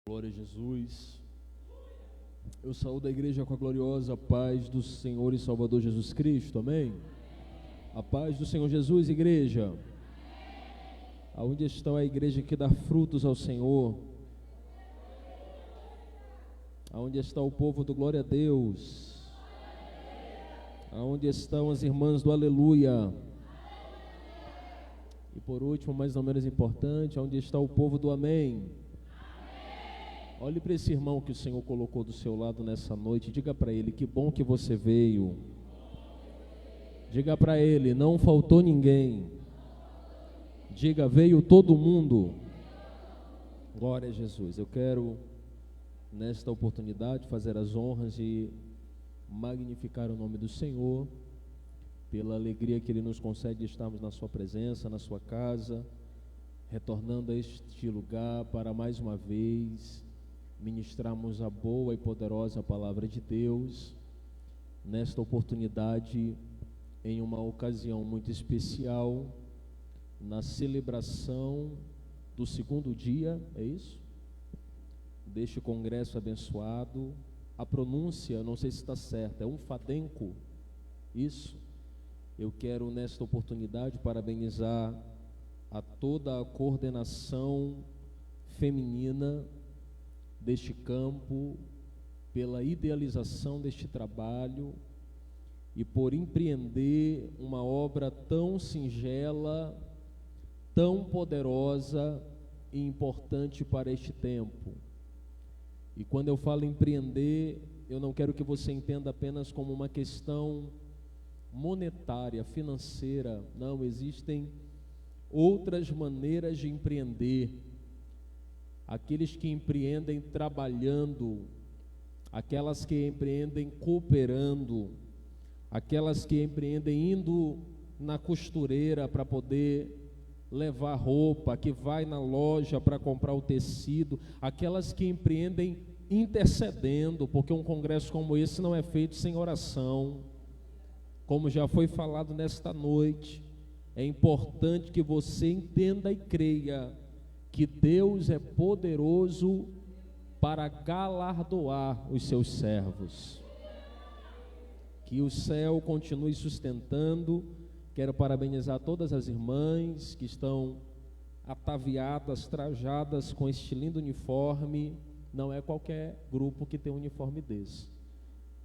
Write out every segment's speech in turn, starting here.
Glória a Jesus. Eu saúdo a igreja com a gloriosa paz do Senhor e Salvador Jesus Cristo, amém? A paz do Senhor Jesus, igreja. Aonde está a igreja que dá frutos ao Senhor? Aonde está o povo do glória a Deus? Aonde estão as irmãs do aleluia? E por último, mas não menos importante, aonde está o povo do amém? Olhe para esse irmão que o Senhor colocou do seu lado nessa noite, diga para ele, que bom que você veio. Diga para ele, não faltou ninguém. Diga, veio todo mundo. Glória a Jesus. Eu quero, nesta oportunidade, fazer as honras e magnificar o nome do Senhor, pela alegria que Ele nos concede de estarmos na sua presença, na sua casa, retornando a este lugar para mais uma vez ministrarmos a boa e poderosa palavra de Deus, nesta oportunidade, em uma ocasião muito especial, na celebração do segundo dia, é isso? Deste congresso abençoado. A pronúncia, não sei se está certa, é Umfadenco, isso? Eu quero nesta oportunidade parabenizar a toda a coordenação feminina deste campo, pela idealização deste trabalho e por empreender uma obra tão singela, tão poderosa e importante para este tempo. E quando eu falo empreender, eu não quero que você entenda apenas como uma questão monetária, financeira. Não, existem outras maneiras de empreender. Aqueles que empreendem trabalhando, aquelas que empreendem cooperando, aquelas que empreendem indo na costureira para poder levar roupa, que vai na loja para comprar o tecido, aquelas que empreendem intercedendo, porque um congresso como esse não é feito sem oração. Como já foi falado nesta noite, é importante que você entenda e creia que Deus é poderoso para galardoar os seus servos. Que o céu continue sustentando. Quero parabenizar todas as irmãs que estão ataviadas, trajadas com este lindo uniforme. Não é qualquer grupo que tem um uniforme desse.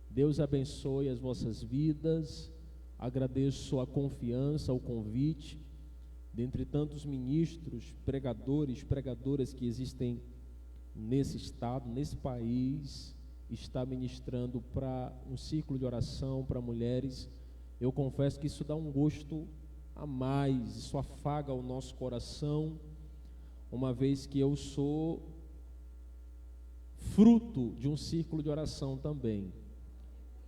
Deus abençoe as vossas vidas. Agradeço a confiança, o convite. Dentre tantos ministros, pregadores, pregadoras que existem nesse estado, nesse país, está ministrando para um círculo de oração para mulheres. Eu confesso que isso dá um gosto a mais, isso afaga o nosso coração, uma vez que eu sou fruto de um círculo de oração também.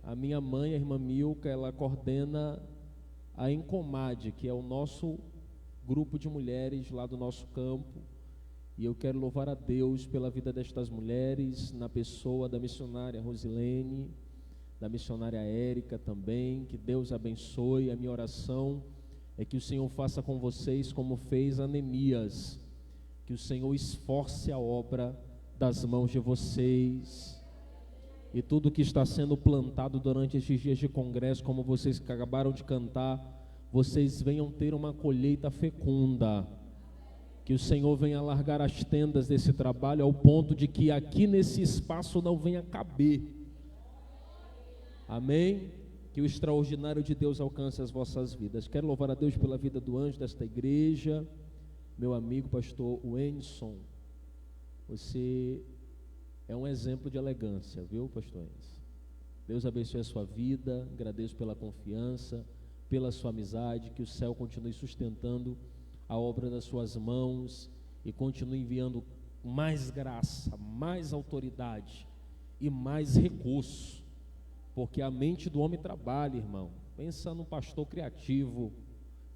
A minha mãe, a irmã Milka, ela coordena a Encomade, que é o nosso grupo de mulheres lá do nosso campo, e eu quero louvar a Deus pela vida destas mulheres, na pessoa da missionária Rosilene, da missionária Érica também. Que Deus abençoe. A minha oração é que o Senhor faça com vocês como fez a Neemias, que o Senhor esforce a obra das mãos de vocês, e tudo que está sendo plantado durante estes dias de congresso, como vocês acabaram de cantar, vocês venham ter uma colheita fecunda, que o Senhor venha alargar as tendas desse trabalho ao ponto de que aqui nesse espaço não venha caber. Amém? Que o extraordinário de Deus alcance as vossas vidas. Quero louvar a Deus pela vida do anjo desta igreja, meu amigo pastor Wenson. Você é um exemplo de elegância, viu, pastor Wenson? Deus abençoe a sua vida, agradeço pela confiança, pela sua amizade, que o céu continue sustentando a obra das suas mãos e continue enviando mais graça, mais autoridade e mais recurso, porque a mente do homem trabalha, irmão. Pensa num pastor criativo.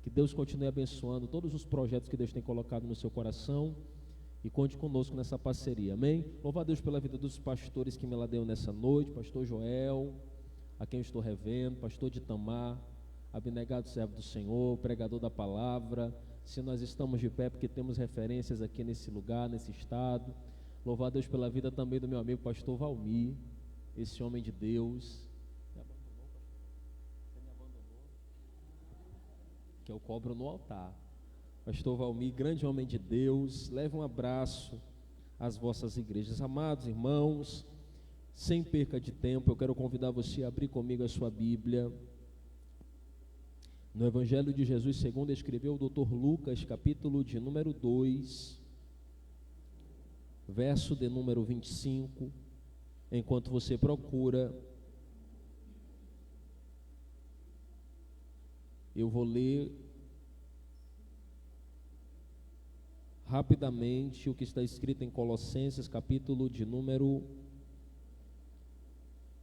Que Deus continue abençoando todos os projetos que Deus tem colocado no seu coração e conte conosco nessa parceria, amém? Louva a Deus pela vida dos pastores que me ladeiam nessa noite, pastor Joel, a quem eu estou revendo, pastor de Itamar, abnegado servo do Senhor, pregador da palavra. Se nós estamos de pé, porque temos referências aqui nesse lugar, nesse estado, Louvar a Deus pela vida também do meu amigo pastor Valmir, esse homem de Deus. Você me abandonou? Que eu cobro no altar. Pastor Valmir, grande homem de Deus, leve um abraço às vossas igrejas. Amados irmãos, sem perca de tempo, eu quero convidar você a abrir comigo a sua Bíblia no Evangelho de Jesus segundo escreveu o Dr. Lucas, capítulo de número 2, verso de número 25. Enquanto você procura, eu vou ler rapidamente o que está escrito em Colossenses, capítulo de número...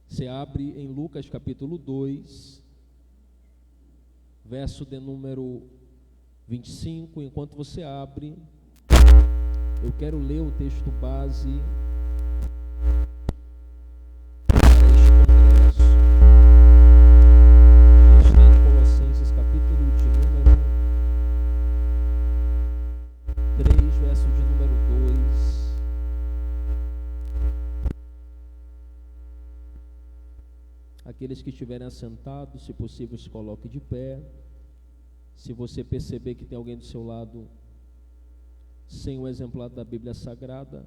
Você abre em Lucas, capítulo 2, verso de número 25. Enquanto você abre, eu quero ler o texto base para este congresso. Está em Colossenses, capítulo de número 3, verso de número 2. Aqueles que estiverem assentados, se possível, se coloque de pé. Se você perceber que tem alguém do seu lado sem o exemplar da Bíblia Sagrada,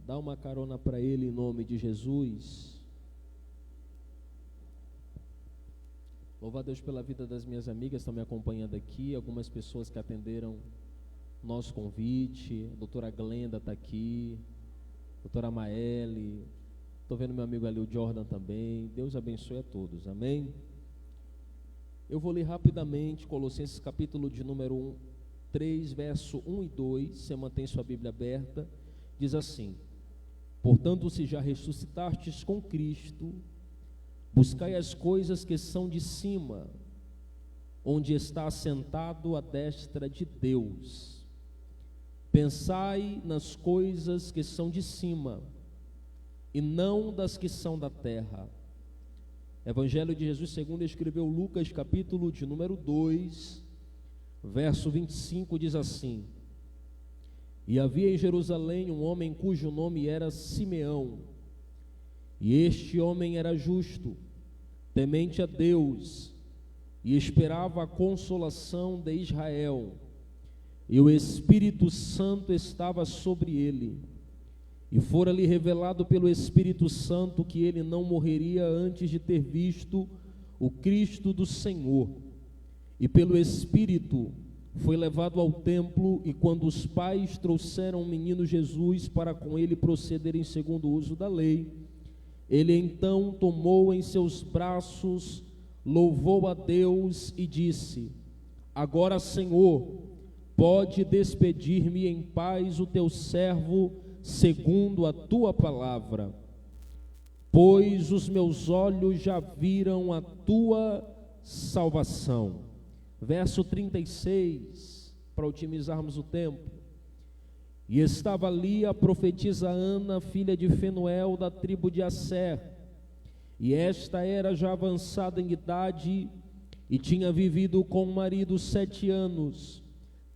dá uma carona para ele em nome de Jesus. Louva a Deus pela vida das minhas amigas que estão me acompanhando aqui, algumas pessoas que atenderam nosso convite. A doutora Glenda está aqui, a doutora Maele, estou vendo meu amigo ali, o Jordan também. Deus abençoe a todos, amém? Eu vou ler rapidamente Colossenses capítulo de número 3, verso 1 e 2, você mantém sua Bíblia aberta, diz assim: portanto, se já ressuscitastes com Cristo, buscai as coisas que são de cima, onde está assentado à destra de Deus. Pensai nas coisas que são de cima, e não das que são da terra. Evangelho de Jesus segundo escreveu Lucas, capítulo de número 2, verso 25, diz assim: e havia em Jerusalém um homem cujo nome era Simeão, e este homem era justo, temente a Deus, e esperava a consolação de Israel, e o Espírito Santo estava sobre ele. E fora-lhe revelado pelo Espírito Santo que ele não morreria antes de ter visto o Cristo do Senhor. E pelo Espírito foi levado ao templo, e quando os pais trouxeram o menino Jesus para com ele procederem segundo o uso da lei, ele então tomou em seus braços, louvou a Deus e disse: agora, Senhor, pode despedir-me em paz o teu servo, segundo a tua palavra, pois os meus olhos já viram a tua salvação. Verso 36, para otimizarmos o tempo. E estava ali a profetisa Ana, filha de Fenuel, da tribo de Asser, e esta era já avançada em idade, e tinha vivido com o marido 7 anos,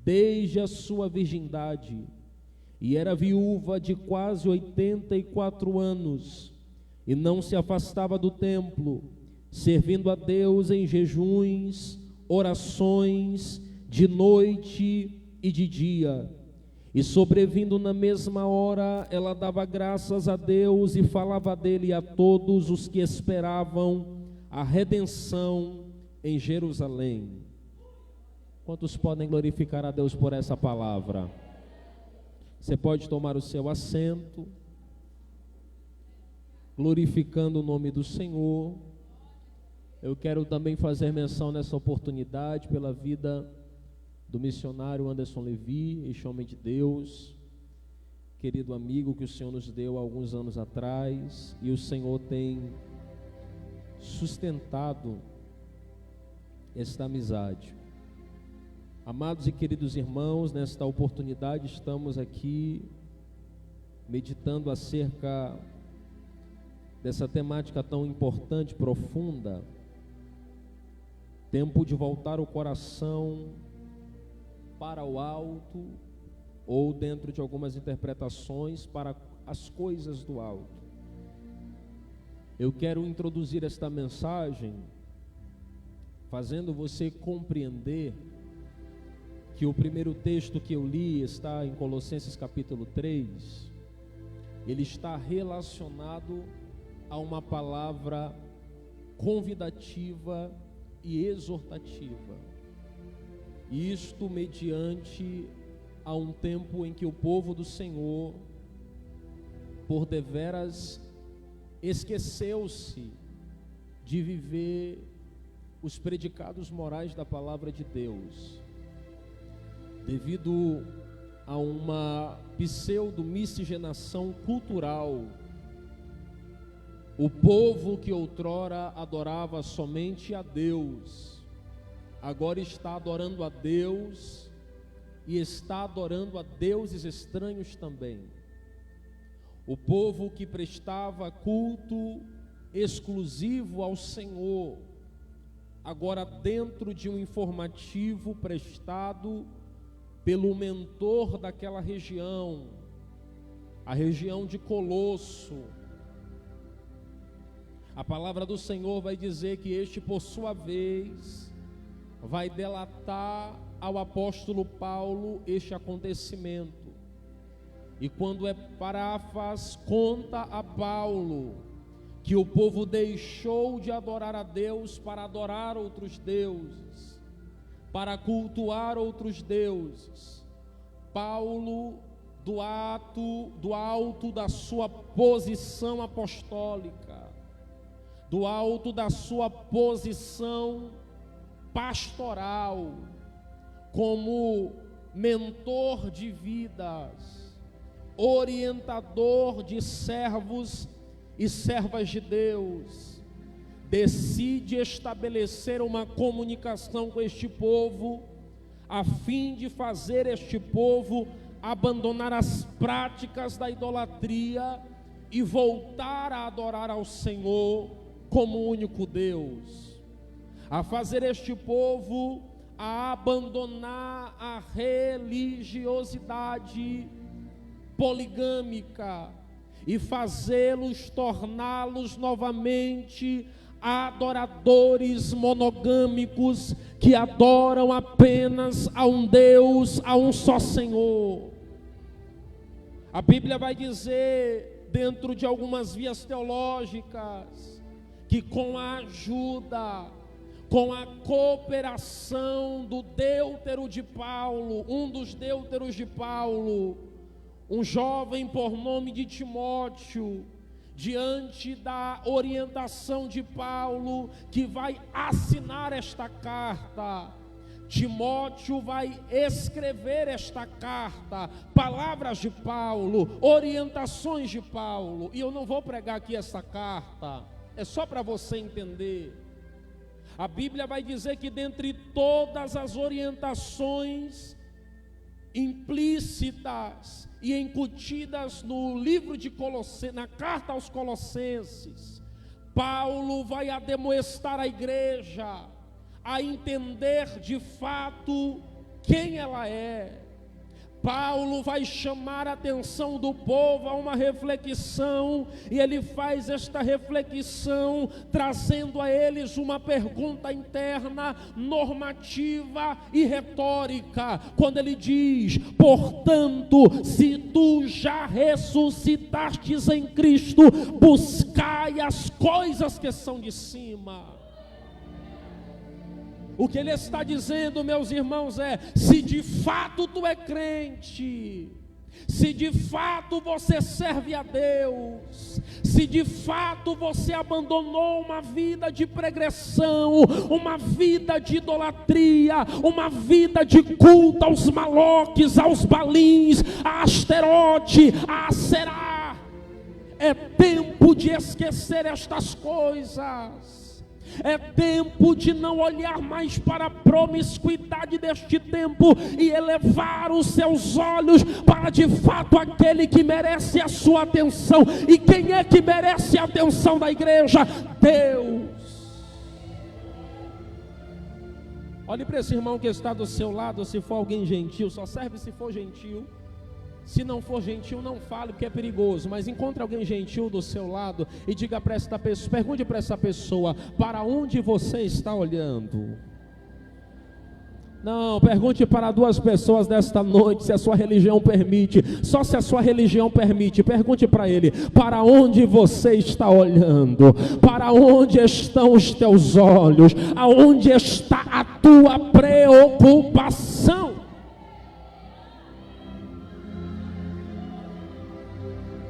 desde a sua virgindade, e era viúva de quase 84 anos, e não se afastava do templo, servindo a Deus em jejuns, orações, de noite e de dia. E sobrevindo na mesma hora, ela dava graças a Deus e falava dele a todos os que esperavam a redenção em Jerusalém. Quantos podem glorificar a Deus por essa palavra? Você pode tomar o seu assento, glorificando o nome do Senhor. Eu quero também fazer menção nessa oportunidade pela vida do missionário Anderson Levi, este homem de Deus, querido amigo que o Senhor nos deu há alguns anos atrás, e o Senhor tem sustentado esta amizade. Amados e queridos irmãos, nesta oportunidade estamos aqui meditando acerca dessa temática tão importante, profunda, tempo de voltar o coração para o alto ou dentro de algumas interpretações, para as coisas do alto. Eu quero introduzir esta mensagem fazendo você compreender que o primeiro texto que eu li está em Colossenses capítulo 3, ele está relacionado a uma palavra convidativa e exortativa. Isto mediante a um tempo em que o povo do Senhor, por deveras, esqueceu-se de viver os predicados morais da palavra de Deus, devido a uma pseudo-miscigenação cultural. O povo que outrora adorava somente a Deus, agora está adorando a Deus e está adorando a deuses estranhos também. O povo que prestava culto exclusivo ao Senhor, agora dentro de um informativo prestado pelo mentor daquela região, a região de Colosso. A palavra do Senhor vai dizer que este, por sua vez, vai delatar ao apóstolo Paulo este acontecimento. E quando Epáfras conta a Paulo que o povo deixou de adorar a Deus para adorar outros deuses, para cultuar outros deuses, Paulo, do alto da sua posição apostólica, do alto da sua posição pastoral, como mentor de vidas, orientador de servos e servas de Deus, decide estabelecer uma comunicação com este povo, a fim de fazer este povo abandonar as práticas da idolatria e voltar a adorar ao Senhor como único Deus, a fazer este povo a abandonar a religiosidade poligâmica e fazê-los, torná-los novamente adoradores monogâmicos que adoram apenas a um Deus, a um só Senhor. A Bíblia vai dizer, dentro de algumas vias teológicas, que com a ajuda, com a cooperação do deutero de Paulo, um dos deuteros de Paulo, um jovem por nome de Timóteo, diante da orientação de Paulo, que vai assinar esta carta, Timóteo vai escrever esta carta, palavras de Paulo, orientações de Paulo, e eu não vou pregar aqui essa carta, é só para você entender. A Bíblia vai dizer que dentre todas as orientações implícitas e incutidas no livro de Colossenses, na carta aos Colossenses, Paulo vai ademoestar a igreja a entender de fato quem ela é. Paulo vai chamar a atenção do povo a uma reflexão, e ele faz esta reflexão trazendo a eles uma pergunta interna, normativa e retórica, quando ele diz: portanto, se tu já ressuscitastes em Cristo, buscai as coisas que são de cima. O que ele está dizendo, meus irmãos, é: se de fato tu é crente, se de fato você serve a Deus, se de fato você abandonou uma vida de pregressão, uma vida de idolatria, uma vida de culto aos maloques, aos balins, a Asterote, a Aserá, é tempo de esquecer estas coisas. É tempo de não olhar mais para a promiscuidade deste tempo e elevar os seus olhos para de fato aquele que merece a sua atenção. E quem é que merece a atenção da igreja? Deus. Olhe para esse irmão que está do seu lado, se for alguém gentil, só serve se for gentil. Se não for gentil, não fale, porque é perigoso. Mas encontre alguém gentil do seu lado e diga para esta pessoa, pergunte para essa pessoa: para onde você está olhando? Não, pergunte para duas pessoas desta noite, se a sua religião permite. Só se a sua religião permite. Pergunte para ele: para onde você está olhando? Para onde estão os teus olhos? Aonde está a tua preocupação?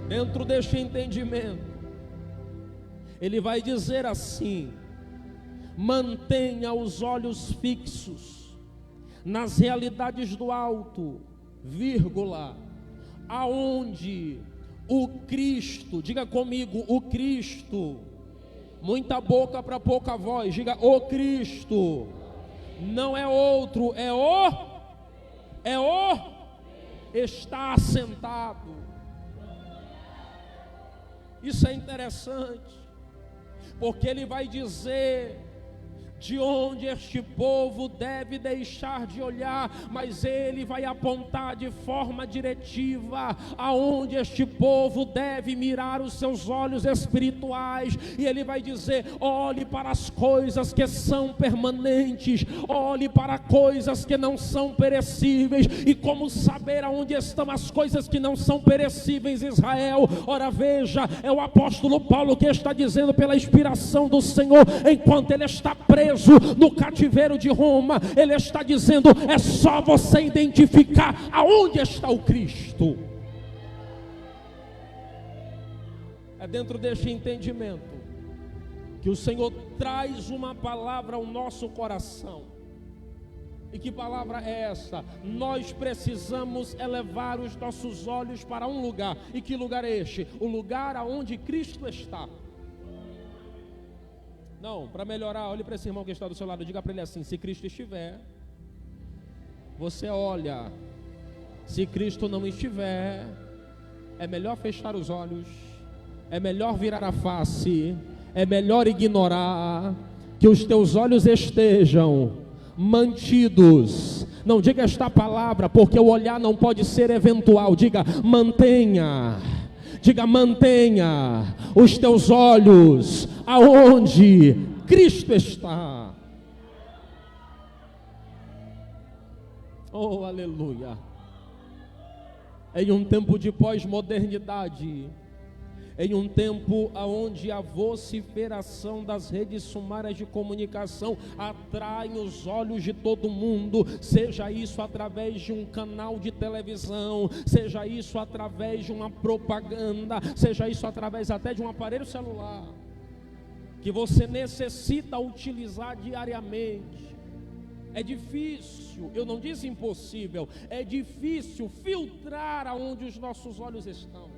Dentro deste entendimento, ele vai dizer assim: mantenha os olhos fixos nas realidades do alto, vírgula, aonde o Cristo, diga comigo, o Cristo, muita boca para pouca voz, diga o Cristo, não é outro, está assentado. Isso é interessante, porque ele vai dizer de onde este povo deve deixar de olhar, mas ele vai apontar de forma diretiva aonde este povo deve mirar os seus olhos espirituais, e ele vai dizer: olhe para as coisas que são permanentes, olhe para coisas que não são perecíveis. E como saber aonde estão as coisas que não são perecíveis, Israel? Ora veja, é o apóstolo Paulo que está dizendo pela inspiração do Senhor, enquanto ele está preso no cativeiro de Roma, ele está dizendo: é só você identificar aonde está o Cristo. É dentro deste entendimento que o Senhor traz uma palavra ao nosso coração. E que palavra é essa? Nós precisamos elevar os nossos olhos para um lugar. E que lugar é este? O lugar aonde Cristo está. Não, para melhorar, olhe para esse irmão que está do seu lado, diga para ele assim: se Cristo estiver, você olha. Se Cristo não estiver, é melhor fechar os olhos, é melhor virar a face, é melhor ignorar, que os teus olhos estejam mantidos. Não diga esta palavra, porque o olhar não pode ser eventual. Diga: mantenha. Diga: mantenha os teus olhos aonde Cristo está. Oh, aleluia. Em um tempo de pós-modernidade, em um tempo onde a vociferação das redes sumárias de comunicação atrai os olhos de todo mundo, seja isso através de um canal de televisão, seja isso através de uma propaganda, seja isso através até de um aparelho celular, que você necessita utilizar diariamente. É difícil, eu não disse impossível, é difícil filtrar aonde os nossos olhos estão.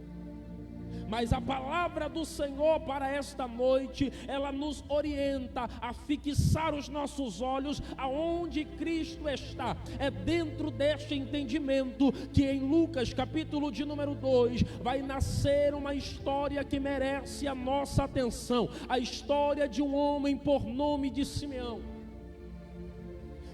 Mas a palavra do Senhor para esta noite, ela nos orienta a fixar os nossos olhos aonde Cristo está. É dentro deste entendimento que em Lucas capítulo de número 2 vai nascer uma história que merece a nossa atenção. A história de um homem por nome de Simeão.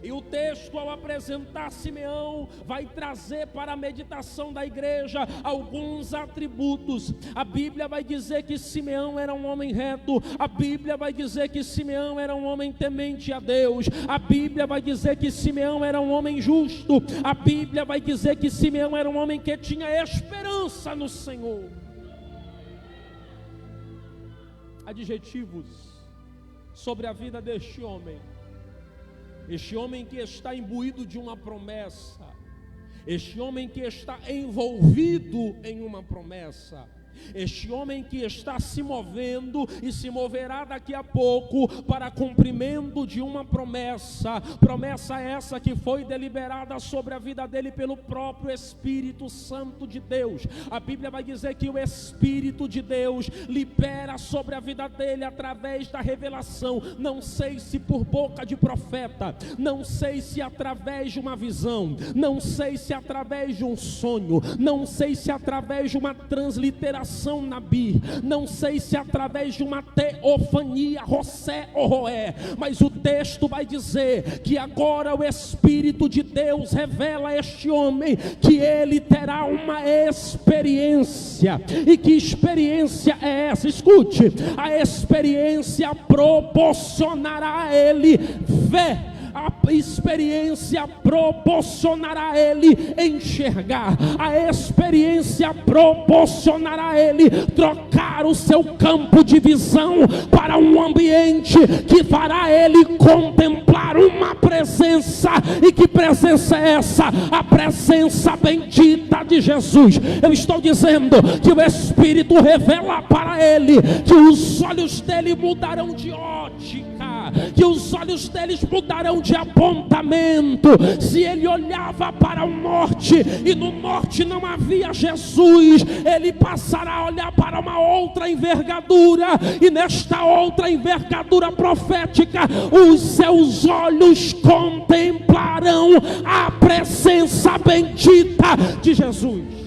E o texto, ao apresentar Simeão, vai trazer para a meditação da igreja alguns atributos. A Bíblia vai dizer que Simeão era um homem reto. A Bíblia vai dizer que Simeão era um homem temente a Deus. A Bíblia vai dizer que Simeão era um homem justo. A Bíblia vai dizer que Simeão era um homem que tinha esperança no Senhor. Adjetivos sobre a vida deste homem. Este homem que está imbuído de uma promessa, este homem que está envolvido em uma promessa, este homem que está se movendo e se moverá daqui a pouco para cumprimento de uma promessa. Promessa essa que foi deliberada sobre a vida dele pelo próprio Espírito Santo de Deus. A Bíblia vai dizer que o Espírito de Deus libera sobre a vida dele através da revelação. Não sei se por boca de profeta, não sei se através de uma visão, não sei se através de um sonho, não sei se através de uma transliteração manifestação nabi, não sei se através de uma teofania, José ou Roé, mas o texto vai dizer que agora o Espírito de Deus revela a este homem que ele terá uma experiência. E que experiência é essa? Escute, a experiência proporcionará a ele fé. A experiência proporcionará a ele enxergar. A experiência proporcionará a ele trocar o seu campo de visão para um ambiente que fará ele contemplar uma presença. E que presença é essa? A presença bendita de Jesus. Eu estou dizendo que o Espírito revela para ele que os olhos dele mudarão de ótica, que os olhos deles mudarão de apontamento. Se ele olhava para o norte e no norte não havia Jesus, ele passará a olhar para uma outra envergadura, e nesta outra envergadura profética os seus olhos contemplarão a presença bendita de Jesus.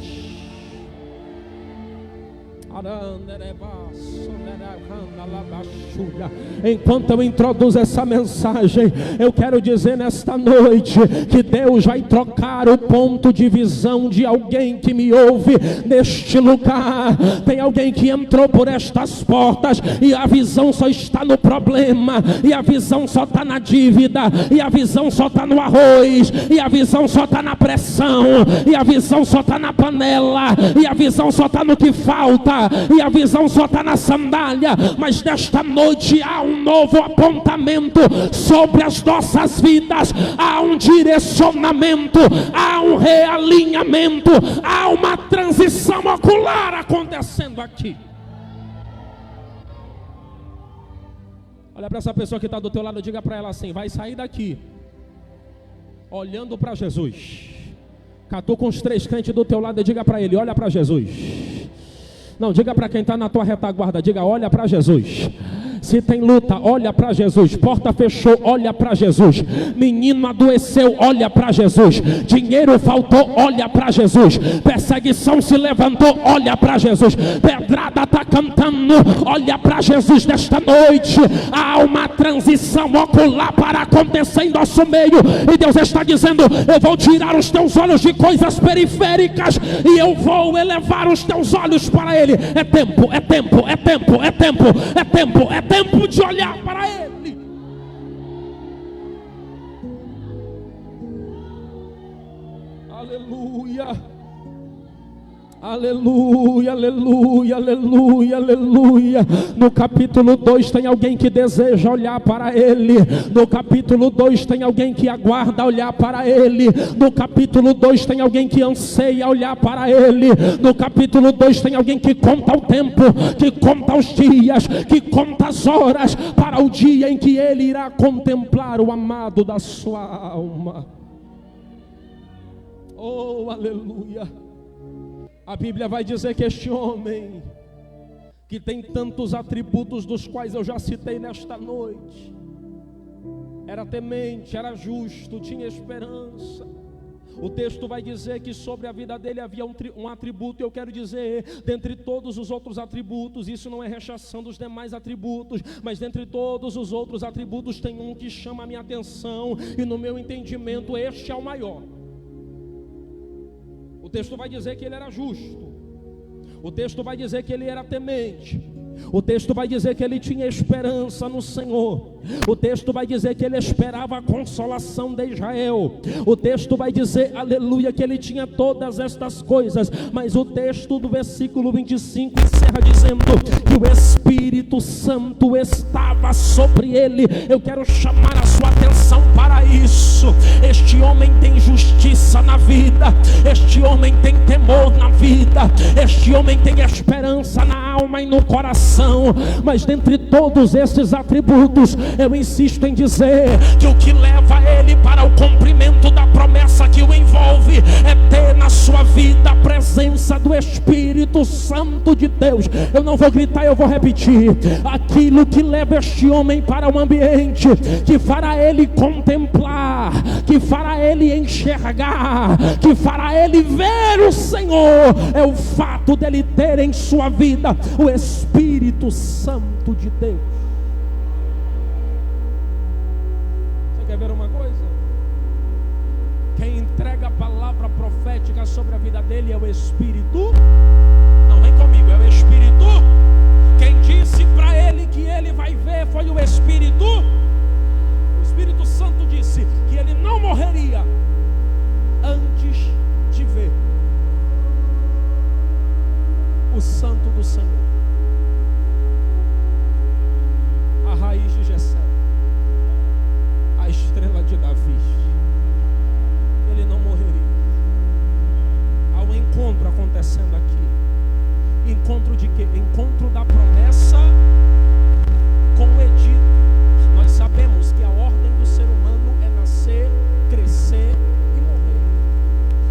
Enquanto eu introduzo essa mensagem, eu quero dizer nesta noite que Deus vai trocar o ponto de visão de alguém que me ouve neste lugar. Tem alguém que entrou por estas portas e a visão só está no problema, e a visão só está na dívida, e a visão só está no arroz, e a visão só está na pressão, e a visão só está na panela, e a visão só está no que falta, e a visão só está na sandália. Mas nesta noite há um novo apontamento sobre as nossas vidas, há um direcionamento, há um realinhamento, há uma transição ocular acontecendo aqui. Olha para essa pessoa que está do teu lado, diga para ela assim: vai sair daqui olhando para Jesus. Catou com os 3 crentes do teu lado e diga para ele: olha para Jesus. Não, diga para quem está na tua retaguarda, diga: olha para Jesus. Se tem luta, olha para Jesus. Porta fechou, olha para Jesus. Menino adoeceu, olha para Jesus. Dinheiro faltou, olha para Jesus. Perseguição se levantou, olha para Jesus. Pedrada está cantando, olha para Jesus. Nesta noite há uma transição ocular para acontecer em nosso meio, e Deus está dizendo: eu vou tirar os teus olhos de coisas periféricas e eu vou elevar os teus olhos para Ele. É tempo, é tempo, é tempo, é tempo, é tempo, é tempo de olhar para Ele. Aleluia. Aleluia, aleluia, aleluia, aleluia. No capítulo 2 tem alguém que deseja olhar para Ele. No capítulo 2 tem alguém que aguarda olhar para Ele. No capítulo 2 tem alguém que anseia olhar para Ele. No capítulo 2 tem alguém que conta o tempo, que conta os dias, que conta as horas para o dia em que Ele irá contemplar o amado da sua alma. Oh, aleluia. A Bíblia vai dizer que este homem, que tem tantos atributos dos quais eu já citei nesta noite, era temente, era justo, tinha esperança. O texto vai dizer que sobre a vida dele havia um atributo, e eu quero dizer, dentre todos os outros atributos, isso não é rechação dos demais atributos, mas dentre todos os outros atributos tem um que chama a minha atenção, e no meu entendimento este é o maior. O texto vai dizer que ele era justo. O texto vai dizer que ele era temente. O texto vai dizer que ele tinha esperança no Senhor. O texto vai dizer que ele esperava a consolação de Israel. O texto vai dizer, aleluia, que ele tinha todas estas coisas. Mas o texto do versículo 25 encerra dizendo que o Espírito Santo estava sobre ele. Eu quero chamar a sua atenção para isso. Este homem tem justiça na vida. Este homem tem temor na vida. Este homem tem esperança na alma e no coração. Mas dentre todos esses atributos, eu insisto em dizer que o que leva ele para o cumprimento da promessa que o envolve é ter na sua vida a presença presença do Espírito Santo de Deus. Eu não vou gritar, eu vou repetir. Aquilo que leva este homem para um ambiente que fará ele contemplar, que fará ele enxergar, que fará ele ver o Senhor, é o fato dele ter em sua vida o Espírito Santo de Deus. Você quer ver uma coisa? Quem entrega a palavra profética sobre a vida dele é o Espírito. Não, vem comigo, é o Espírito. Quem disse para ele que ele vai ver foi o Espírito. O Espírito Santo disse que ele não morreria antes de ver o Santo do Senhor, a raiz de Jessé, a estrela de Davi. Ele não morreria. Há um encontro acontecendo aqui. Encontro de quê? Encontro da promessa com o edito. Nós sabemos que a ordem do ser humano é nascer, crescer e morrer.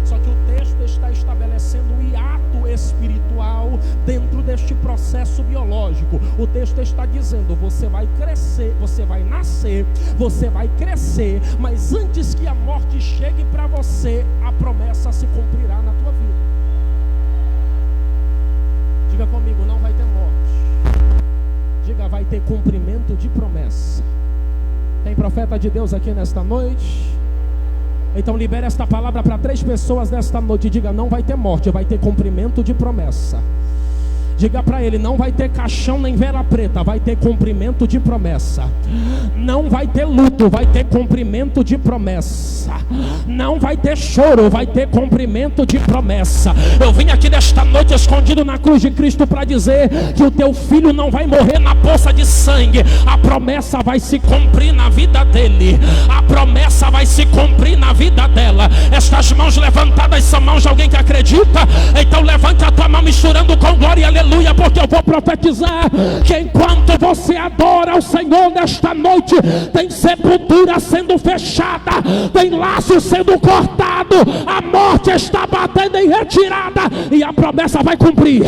Só que o texto está estabelecendo um hiato espiritual dentro deste processo biológico. O texto está dizendo: você vai crescer, você vai nascer, você vai crescer, mas antes que a morte chegue para você, a promessa se cumprirá na tua vida. Diga comigo, não vai ter morte. Diga, vai ter cumprimento de promessa. Tem profeta de Deus aqui nesta noite? Então libere esta palavra para 3 pessoas nesta noite. Diga, não vai ter morte, vai ter cumprimento de promessa. Diga para ele, não vai ter caixão nem vela preta, vai ter cumprimento de promessa. Não vai ter luto, vai ter cumprimento de promessa. Não vai ter choro, vai ter cumprimento de promessa. Eu vim aqui nesta noite escondido na cruz de Cristo para dizer que o teu filho não vai morrer na poça de sangue. A promessa vai se cumprir na vida dele. A promessa vai se cumprir na vida dela. Estas mãos levantadas são mãos de alguém que acredita. Então levante a tua mão misturando com glória e aleluia, porque eu vou profetizar que enquanto você adora o Senhor nesta noite, tem sepultura sendo fechada, tem laço sendo cortado, a morte está batendo em retirada, e a promessa vai cumprir,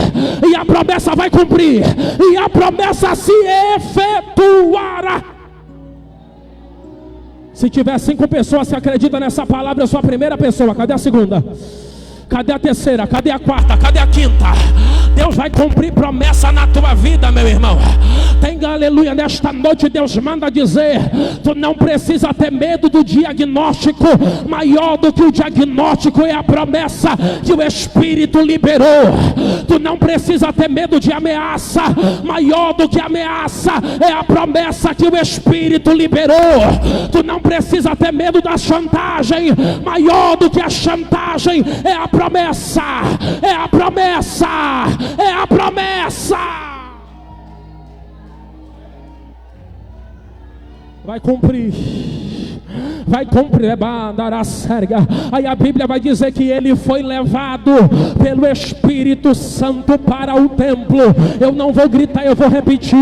e a promessa vai cumprir, e a promessa se efetuará. Se tiver 5 pessoas que acreditam nessa palavra, eu sou a primeira pessoa. Cadê a segunda? Cadê a terceira? Cadê a quarta? Cadê a quinta? Deus vai cumprir promessa na tua vida, meu irmão. Tenha aleluia. Nesta noite Deus manda dizer: tu não precisa ter medo do diagnóstico. Maior do que o diagnóstico é a promessa que o Espírito liberou. Tu não precisa ter medo de ameaça. Maior do que a ameaça é a promessa que o Espírito liberou. Tu não precisa ter medo da chantagem. Maior do que a chantagem é a promessa. É a promessa. É a promessa. Vai cumprir. Vai cumprir. Aí a Bíblia vai dizer que ele foi levado pelo Espírito Santo para o templo. Eu não vou gritar, eu vou repetir.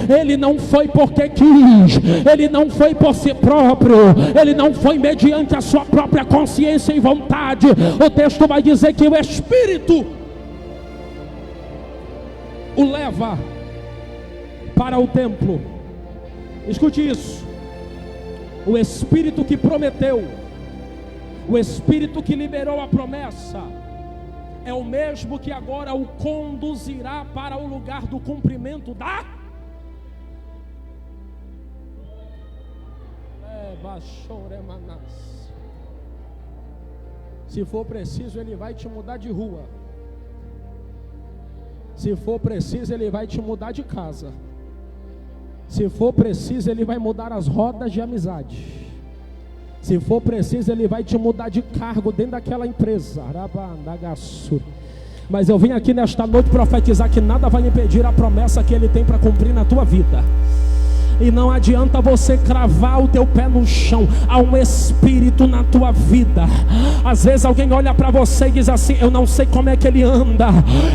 Ele não foi porque quis, ele não foi por si próprio, ele não foi mediante a sua própria consciência e vontade. O texto vai dizer que o Espírito o leva para o templo. Escute isso. O Espírito que prometeu, o Espírito que liberou a promessa, é o mesmo que agora o conduzirá para o lugar do cumprimento da... Se for preciso, ele vai te mudar de rua. Se for preciso, ele vai te mudar de casa. Se for preciso, ele vai mudar as rodas de amizade. Se for preciso, ele vai te mudar de cargo dentro daquela empresa. Mas eu vim aqui nesta noite profetizar que nada vai impedir a promessa que ele tem para cumprir na tua vida. E não adianta você cravar o teu pé no chão. Há um espírito na tua vida. Às vezes alguém olha para você e diz assim: eu não sei como é que ele anda,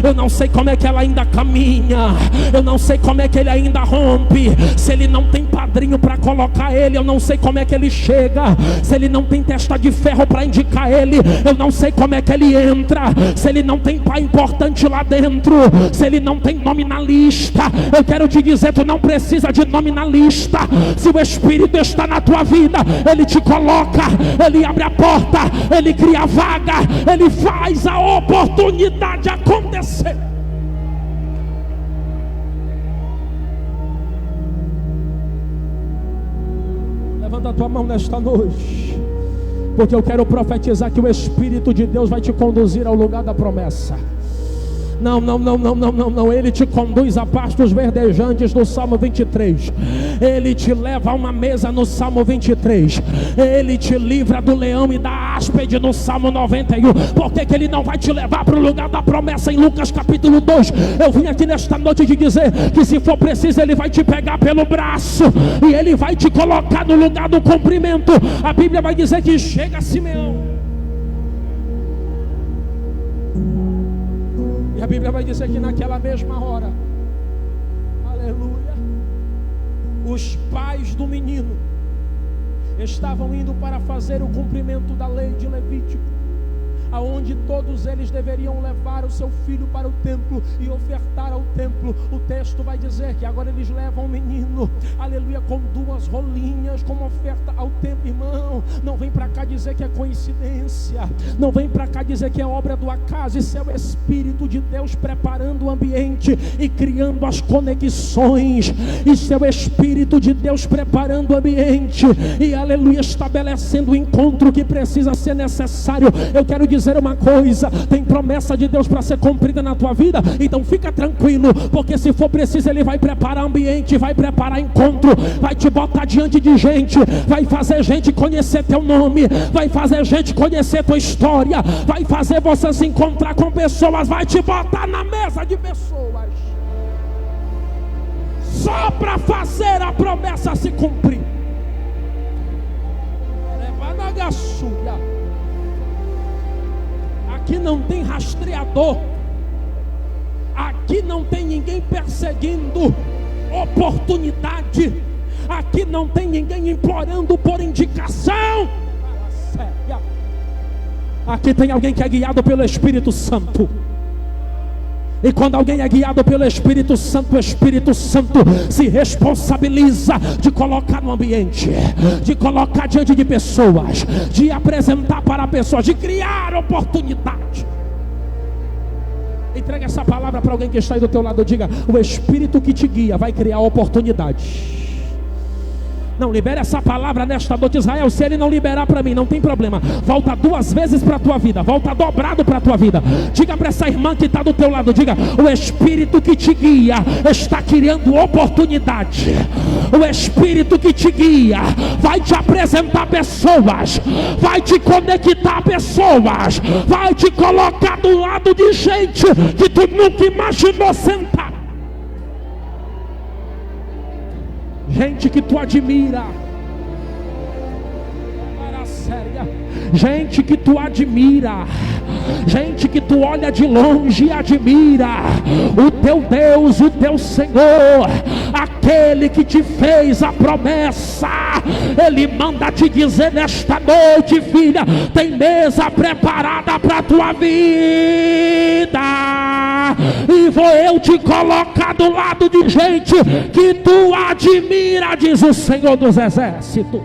eu não sei como é que ela ainda caminha, eu não sei como é que ele ainda rompe. Se ele não tem padrinho para colocar ele, eu não sei como é que ele chega. Se ele não tem testa de ferro para indicar ele, eu não sei como é que ele entra. Se ele não tem pai importante lá dentro, se ele não tem nome na lista, eu quero te dizer, tu não precisa de nome na lista. Se o Espírito está na tua vida, ele te coloca, ele abre a porta, ele cria a vaga, ele faz a oportunidade acontecer. Levanta a tua mão nesta noite, porque eu quero profetizar que o Espírito de Deus vai te conduzir ao lugar da promessa. Não, ele te conduz a pastos verdejantes no Salmo 23, ele te leva a uma mesa no Salmo 23, ele te livra do leão e da áspide no Salmo 91. Por que ele não vai te levar para o lugar da promessa em Lucas capítulo 2? Eu vim aqui nesta noite te dizer que se for preciso, ele vai te pegar pelo braço e ele vai te colocar no lugar do cumprimento. A Bíblia vai dizer que chega Simeão, e a Bíblia vai dizer que naquela mesma hora, aleluia, os pais do menino estavam indo para fazer o cumprimento da lei de Levítico, aonde todos eles deveriam levar o seu filho para o templo e ofertar ao templo. O texto vai dizer que agora eles levam o menino, aleluia, com 2 rolinhas como oferta ao templo. Irmão, não vem para cá dizer que é coincidência, não vem para cá dizer que é obra do acaso. Isso é o Espírito de Deus preparando o ambiente e criando as conexões. Isso é o Espírito de Deus preparando o ambiente e, aleluia, estabelecendo o encontro que precisa ser necessário. Eu quero dizer uma coisa: tem promessa de Deus para ser cumprida na tua vida, então fica tranquilo, porque se for preciso ele vai preparar ambiente, vai preparar encontro, vai te botar diante de gente, vai fazer gente conhecer teu nome, vai fazer gente conhecer tua história, vai fazer você se encontrar com pessoas, vai te botar na mesa de pessoas, só para fazer a promessa se cumprir. Leva na gaçuia. Aqui não tem rastreador, aqui não tem ninguém perseguindo oportunidade, aqui não tem ninguém implorando por indicação. Aqui tem alguém que é guiado pelo Espírito Santo. E quando alguém é guiado pelo Espírito Santo, o Espírito Santo se responsabiliza de colocar no ambiente, de colocar diante de pessoas, de apresentar para pessoas, de criar oportunidade. Entrega essa palavra para alguém que está aí do teu lado. Diga: o Espírito que te guia vai criar oportunidade. Não, libera essa palavra nesta noite, Israel. Se ele não liberar para mim, não tem problema, volta 2 vezes para a tua vida, volta dobrado para a tua vida. Diga para essa irmã que está do teu lado, diga: o Espírito que te guia está criando oportunidade. O Espírito que te guia vai te apresentar pessoas, vai te conectar pessoas, vai te colocar do lado de gente que tu nunca imaginou sentar. Gente que tu admira, gente que tu admira, gente que tu olha de longe e admira. O teu Deus, o teu Senhor, aquele que te fez a promessa, ele manda te dizer nesta noite: filha, tem mesa preparada para a tua vida, e vou eu te colocar do lado de gente que tu admira, diz o Senhor dos Exércitos.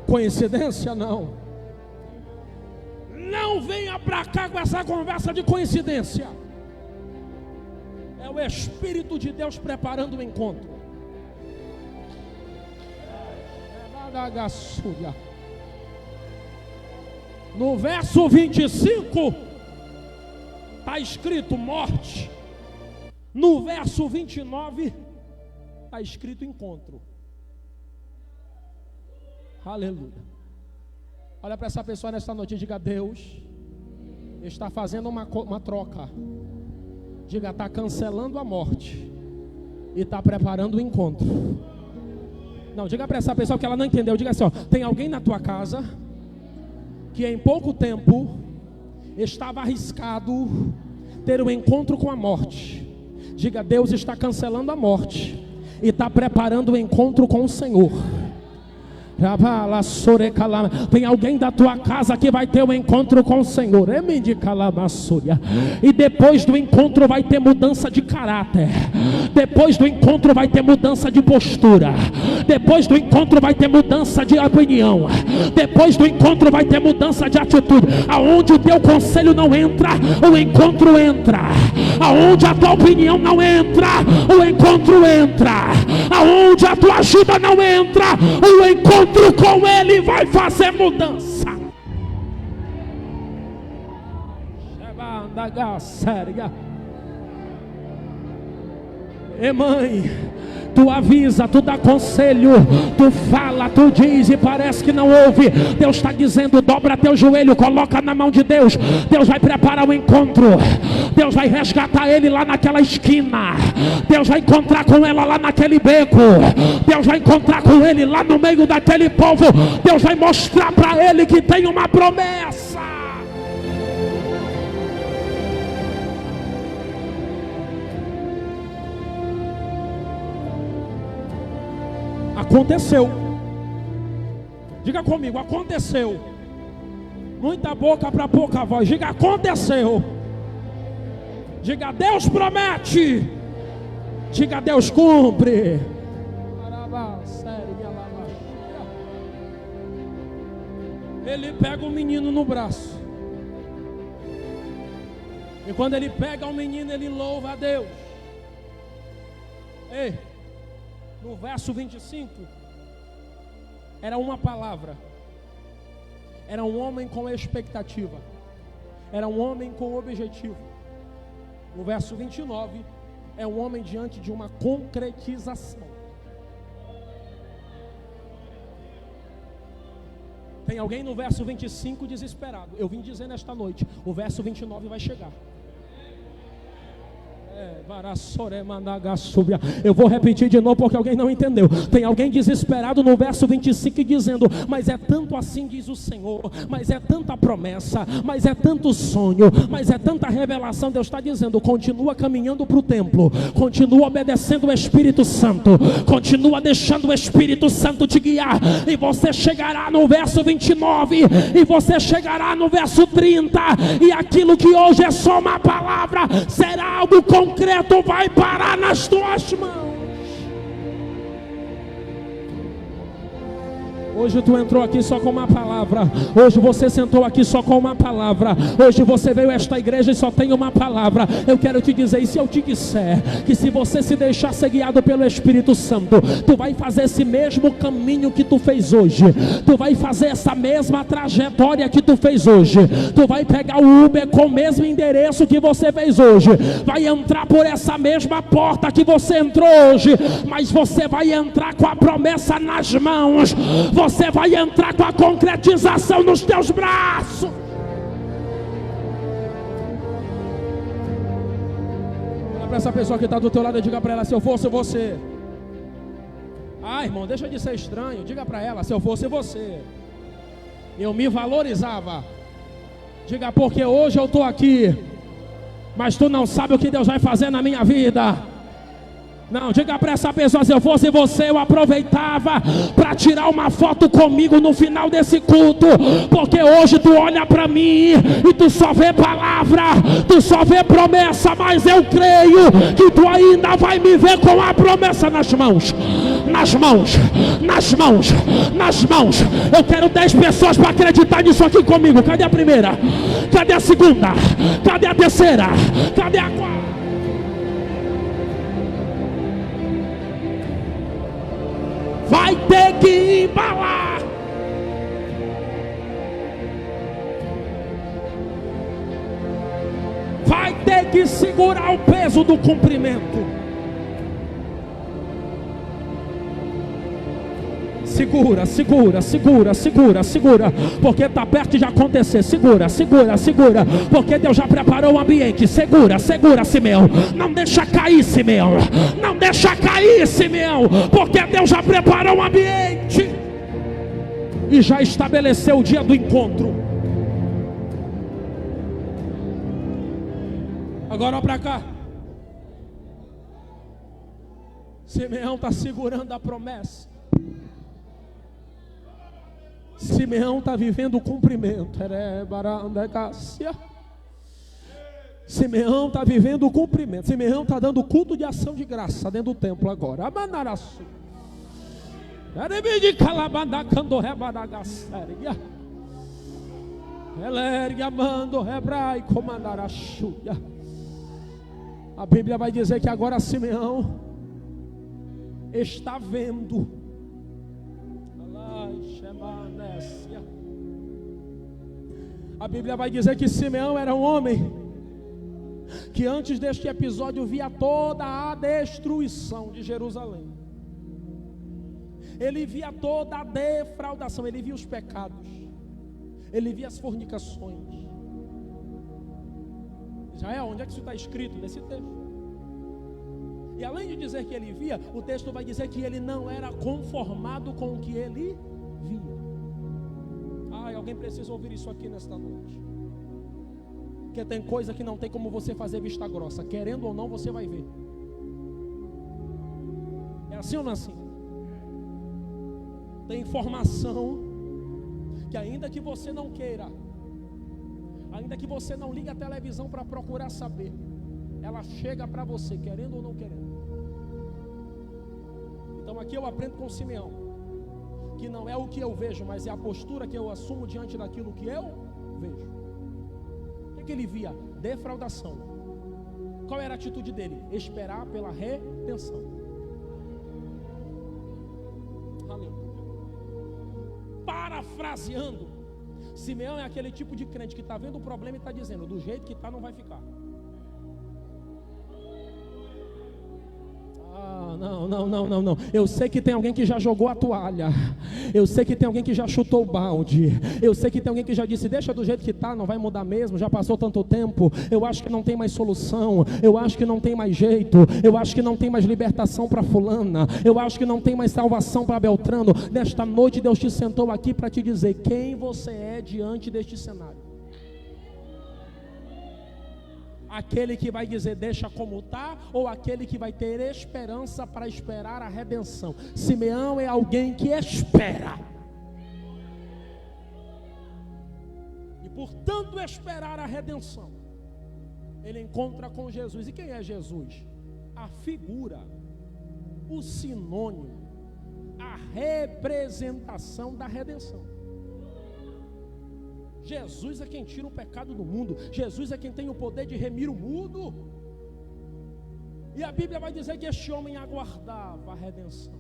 Coincidência? Não. Não venha para cá com essa conversa de coincidência. É o Espírito de Deus preparando o encontro. No verso 25 está escrito morte. No verso 29 está escrito encontro. Aleluia. Olha para essa pessoa nesta noite e diga: Deus está fazendo uma troca. Diga, está cancelando a morte e está preparando o encontro. Não, diga para essa pessoa que ela não entendeu. Diga assim, ó, tem alguém na tua casa que em pouco tempo estava arriscado ter um encontro com a morte. Diga, Deus está cancelando a morte e está preparando o encontro com o Senhor. Tem alguém da tua casa que vai ter um encontro com o Senhor. E depois do encontro vai ter mudança de caráter. Depois do encontro vai ter mudança de postura. Depois do encontro vai ter mudança de opinião. Depois do encontro vai ter mudança de atitude. Aonde o teu conselho não entra, o encontro entra. Aonde a tua opinião não entra, o encontro entra. Aonde a tua ajuda não entra, o encontro com Ele vai fazer mudança. E mãe, tu avisa, tu dá conselho, tu fala, tu diz e parece que não ouve. Deus está dizendo, dobra teu joelho, coloca na mão de Deus. Deus vai preparar o encontro. Deus vai resgatar ele lá naquela esquina. Deus vai encontrar com ela lá naquele beco. Deus vai encontrar com ele lá no meio daquele povo. Deus vai mostrar para ele que tem uma promessa. Aconteceu. Diga comigo, aconteceu. Muita boca para pouca voz. Diga, aconteceu. Diga, Deus promete. Diga, Deus cumpre. Ele pega o menino no braço. E quando ele pega o menino, ele louva a Deus. Ei, no verso 25, era uma palavra. Era um homem com expectativa. Era um homem com objetivo. No verso 29, é um homem diante de uma concretização. Tem alguém no verso 25 desesperado. Eu vim dizer nesta noite, o verso 29 vai chegar. Eu vou repetir de novo porque alguém não entendeu. Tem alguém desesperado no verso 25 dizendo, mas é tanto assim diz o Senhor, mas é tanta promessa, mas é tanto sonho, mas é tanta revelação. Deus está dizendo, continua caminhando para o templo, continua obedecendo o Espírito Santo, continua deixando o Espírito Santo te guiar, e você chegará no verso 29, e você chegará no verso 30, e aquilo que hoje é só uma palavra será algo concreto, vai parar nas tuas mãos. Hoje tu entrou aqui só com uma palavra. Hoje você sentou aqui só com uma palavra. Hoje você veio a esta igreja e só tem uma palavra. Eu quero te dizer, e se eu te disser que se você se deixar ser guiado pelo Espírito Santo, tu vai fazer esse mesmo caminho que tu fez hoje. Tu vai fazer essa mesma trajetória que tu fez hoje. Tu vai pegar o Uber com o mesmo endereço que você fez hoje. Vai entrar por essa mesma porta que você entrou hoje. Mas você vai entrar com a promessa nas mãos. Você vai entrar com a concretização nos teus braços. Olha para essa pessoa que está do teu lado e diga para ela, se eu fosse você. Ah, irmão, deixa de ser estranho. Diga para ela, se eu fosse você, eu me valorizava. Diga, porque hoje eu estou aqui, mas tu não sabe o que Deus vai fazer na minha vida. Não, diga para essa pessoa, se eu fosse você, eu aproveitava para tirar uma foto comigo no final desse culto, porque hoje tu olha para mim e tu só vê palavra, tu só vê promessa, mas eu creio que tu ainda vai me ver com a promessa nas mãos. Nas mãos, nas mãos, nas mãos. Eu quero 10 pessoas para acreditar nisso aqui comigo. Cadê a primeira? Cadê a segunda? Cadê a terceira? Cadê a quarta? Vai ter que embalar. Vai ter que segurar o peso do cumprimento. Segura, segura, segura, segura, segura, porque está perto de acontecer. Segura, segura, segura, porque Deus já preparou o ambiente. Segura, segura, Simeão. Não deixa cair, Simeão. Não deixa cair, Simeão, porque Deus já preparou o ambiente e já estabeleceu o dia do encontro. Agora olha para cá. Simeão está segurando a promessa. Simeão está vivendo o cumprimento. Simeão está vivendo o cumprimento. Simeão está dando culto de ação de graça dentro do templo agora. A Bíblia vai dizer que agora Simeão está vendo. A Bíblia vai dizer que Simeão era um homem que antes deste episódio via toda a destruição de Jerusalém. Ele via toda a defraudação, ele via os pecados, ele via as fornicações. Israel, onde é que isso está escrito nesse texto? E além de dizer que ele via, o texto vai dizer que ele não era conformado com o que ele via. Alguém precisa ouvir isso aqui nesta noite. Porque tem coisa que não tem como você fazer vista grossa. Querendo ou não, você vai ver. É assim ou não é assim? Tem informação que ainda que você não queira, ainda que você não ligue a televisão para procurar saber, ela chega para você, querendo ou não querendo. Então aqui eu aprendo com Simeão, que não é o que eu vejo, mas é a postura que eu assumo diante daquilo que eu vejo. O que ele via? Defraudação. Qual era a atitude dele? Esperar pela redenção. Aleluia. Parafraseando, Simeão é aquele tipo de crente que está vendo o problema e está dizendo: do jeito que está não vai ficar. Não. Eu sei que tem alguém que já jogou a toalha. Eu sei que tem alguém que já chutou o balde. Eu sei que tem alguém que já disse: deixa do jeito que está, não vai mudar mesmo. Já passou tanto tempo. Eu acho que não tem mais solução. Eu acho que não tem mais jeito. Eu acho que não tem mais libertação para fulana. Eu acho que não tem mais salvação para Beltrano. Nesta noite Deus te sentou aqui para te dizer quem você é diante deste cenário. Aquele que vai dizer deixa como está, ou aquele que vai ter esperança para esperar a redenção. Simeão é alguém que espera, e por tanto esperar a redenção, ele encontra com Jesus. E quem é Jesus? A figura, o sinônimo, a representação da redenção. Jesus é quem tira o pecado do mundo. Jesus é quem tem o poder de remir o mundo. E a Bíblia vai dizer que este homem aguardava a redenção,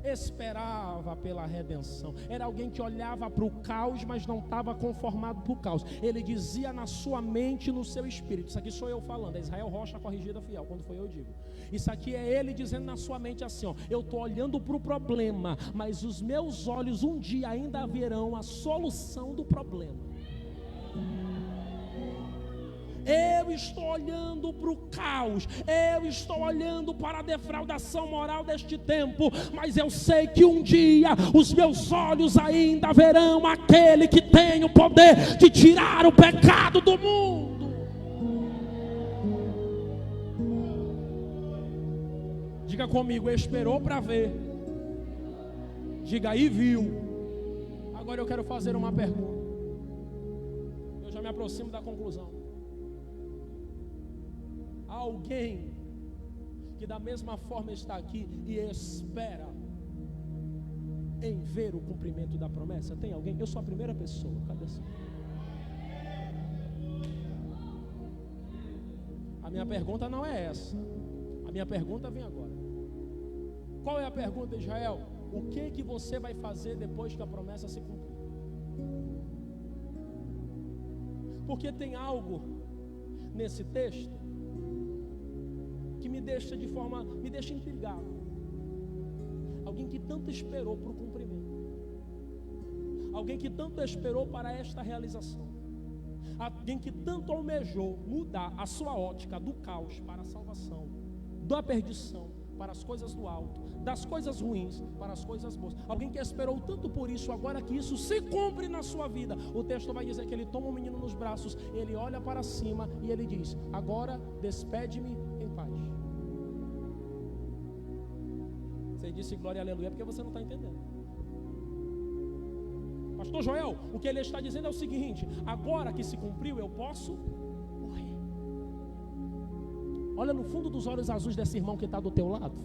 esperava pela redenção. Era alguém que olhava para o caos, mas não estava conformado para o caos. Ele dizia na sua mente e no seu espírito. Isso aqui sou eu falando, é Israel Rocha Corrigida Fiel. Quando foi eu digo. Isso aqui é ele dizendo na sua mente assim, ó: eu estou olhando para o problema, mas os meus olhos um dia ainda verão a solução do problema. Eu estou olhando para o caos, eu estou olhando para a defraudação moral deste tempo, mas eu sei que um dia os meus olhos ainda verão aquele que tem o poder de tirar o pecado do mundo. Diga comigo: esperou para ver. Diga aí, viu. Agora eu quero fazer uma pergunta. Eu já me aproximo da conclusão. Alguém que da mesma forma está aqui e espera em ver o cumprimento da promessa? Tem alguém? Eu sou a primeira pessoa. Cadê você? A minha pergunta não é essa. A minha pergunta vem agora. Qual é a pergunta, Israel? O que você vai fazer depois que a promessa se cumprir? Porque tem algo nesse texto que me deixa intrigado. Alguém que tanto tanto esperou para o cumprimento. Alguém que tanto esperou para esta realização. Alguém que tanto almejou mudar a sua ótica do caos para a salvação, da perdição para as coisas do alto, das coisas ruins para as coisas boas. Alguém que esperou tanto por isso, agora que isso se cumpre na sua vida. O texto vai dizer que ele toma o menino nos braços, ele olha para cima e ele diz: agora despede-me em paz. Você disse glória e aleluia porque você não está entendendo. Pastor Joel, o que ele está dizendo é o seguinte: agora que se cumpriu, eu posso morrer. Olha no fundo dos olhos azuis desse irmão que está do teu lado.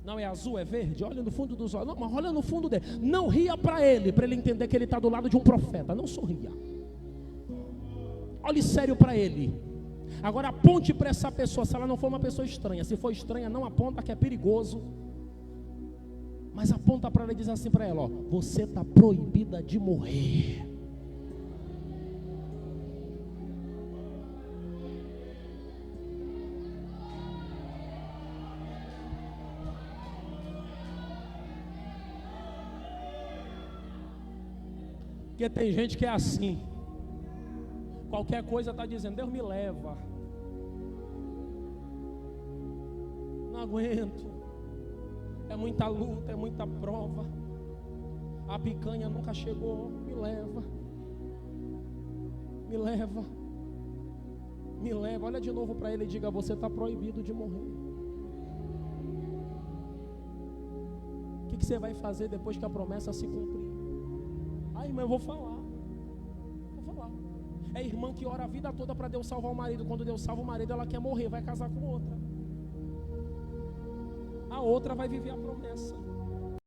Não é azul, é verde. Olha no fundo dos olhos. Não, mas olha no fundo dele. Não ria para ele entender que ele está do lado de um profeta. Não sorria. Olhe sério para ele. Agora aponte para essa pessoa. Se ela não for uma pessoa estranha, se for estranha, não aponta, que é perigoso. Mas aponta para ela e diz assim para ela: ó, você está proibida de morrer. Porque tem gente que é assim. Qualquer coisa está dizendo: Deus me leva. Não aguento. É muita luta, é muita prova. A picanha nunca chegou. Me leva. Me leva. Me leva. Olha de novo para ele e diga: você está proibido de morrer. O que você vai fazer depois que a promessa se cumprir? Ai, irmã, eu vou falar. É irmã que ora a vida toda para Deus salvar o marido. Quando Deus salva o marido, ela quer morrer, vai casar com outra. A outra vai viver a promessa.